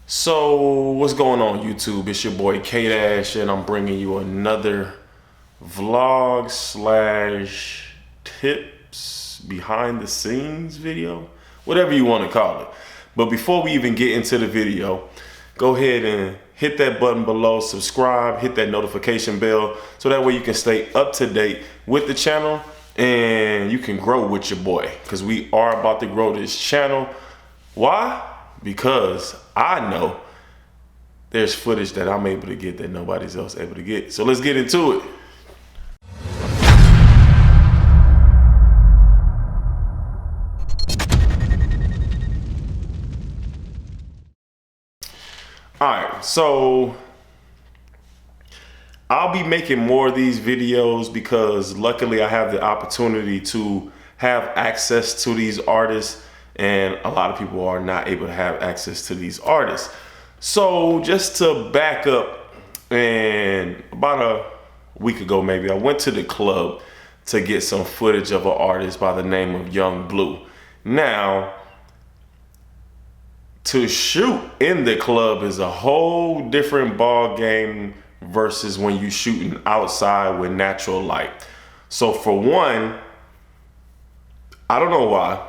So what's going on YouTube? It's your boy K-Dash and I'm bringing you another vlog slash tips behind the scenes video, whatever you want to call it. But before we even get into the video, go ahead and hit that button below, subscribe, hit that notification bell so that way you can stay up to date with the channel and you can grow with your boy, because we are about to grow this channel. Why? Because I know there's footage that I'm able to get that nobody's else able to get. So let's get into it. All right, so I'll be making more of these videos because luckily I have the opportunity to have access to these artists, and a lot of people are not able to have access to these artists. So just to back up, and about a week ago maybe, I went to the club to get some footage of an artist by the name of Bleu. Now, to shoot in the club is a whole different ball game versus when you shooting outside with natural light. So for one, I don't know why,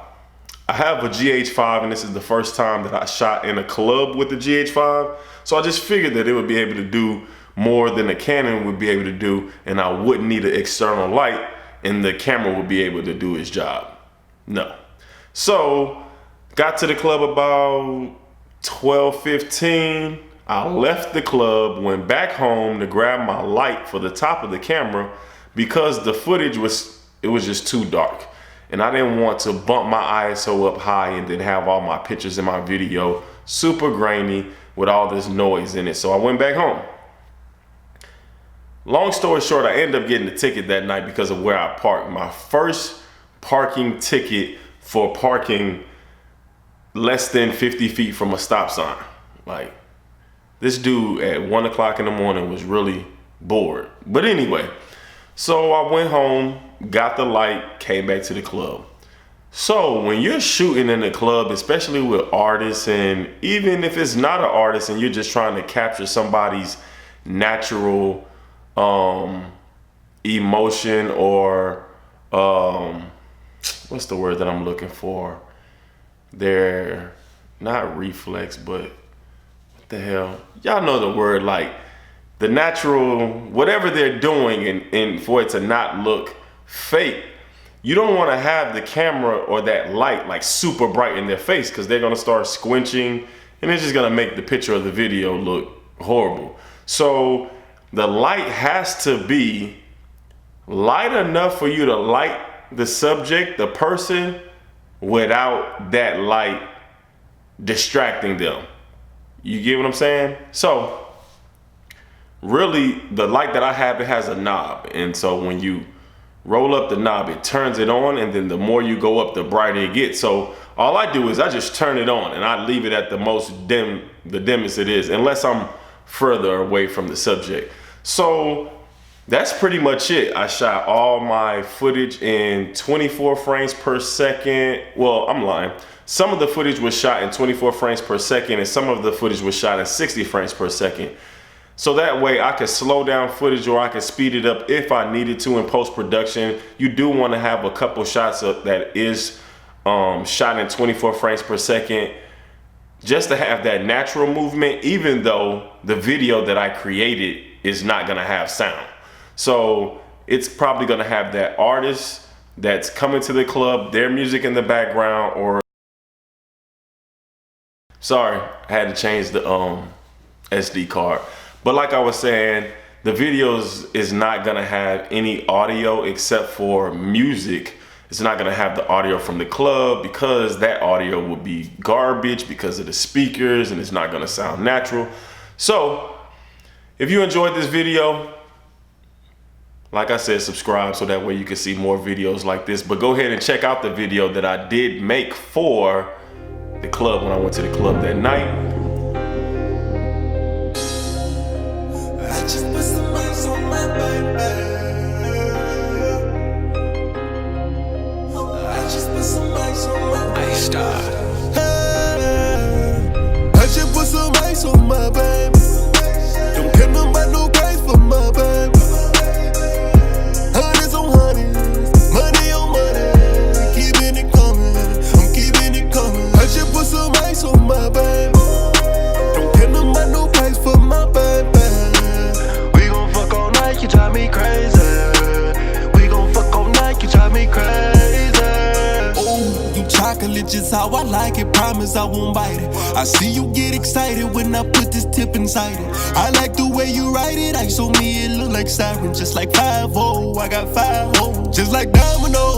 I have a GH5 and this is the first time that I shot in a club with the GH5. So I just figured that it would be able to do more than the Canon would be able to do, and I wouldn't need an external light and the camera would be able to do its job. No. So got to the club about 12:15. I left the club, went back home to grab my light for the top of the camera because the footage was just too dark. And I didn't want to bump my ISO up high and then have all my pictures in my video super grainy with all this noise in it. So I went back home. Long story short, I ended up getting a ticket that night because of where I parked. My first parking ticket for parking less than 50 feet from a stop sign. Like, this dude at 1 o'clock in the morning was really bored. But anyway, so I went home, got the light, came back to the club. So when you're shooting in the club, especially with artists, and even if it's not an artist and you're just trying to capture somebody's natural emotion or what's the word that I'm looking for? They're not reflex, but what the hell? Y'all know the word, like the natural, whatever they're doing, and for it to not look fake. You don't want to have the camera or that light like super bright in their face, because they're gonna start squinching and it's just gonna make the picture of the video look horrible. So the light has to be light enough for you to light the subject, the person, without that light distracting them. You get what I'm saying? So really, the light that I have, it has a knob, and so when you roll up the knob, it turns it on, and then the more you go up, the brighter it gets. So all I do is I just turn it on and I leave it at the most dim, the dimmest it is, unless I'm further away from the subject. So that's pretty much it. I shot all my footage in 24 frames per second. Well, I'm lying. Some of the footage was shot in 24 frames per second and some of the footage was shot in 60 frames per second. So that way I could slow down footage or I could speed it up if I needed to in post-production. You do want to have a couple shots that is shot in 24 frames per second just to have that natural movement, even though the video that I created is not gonna have sound. So it's probably gonna have that artist that's coming to the club, their music in the background, or sorry, I had to change the SD card. But like I was saying, the videos is not gonna have any audio except for music. It's not gonna have the audio from the club because that audio would be garbage because of the speakers and it's not gonna sound natural. So if you enjoyed this video, like I said, subscribe so that way you can see more videos like this. But go ahead and check out the video that I did make for the club when I went to the club that night. I just put some ice on my baby. I just put some ice on my ice star. I just put some ice crazy. We gon' fuck all night, you drive me crazy. Oh, you chocolate just how I like it. Promise I won't bite it. I see you get excited when I put this tip inside it. I like the way you write it. Ice on me, it look like siren. Just like 5-0, I got 5 hoes. Just like domino.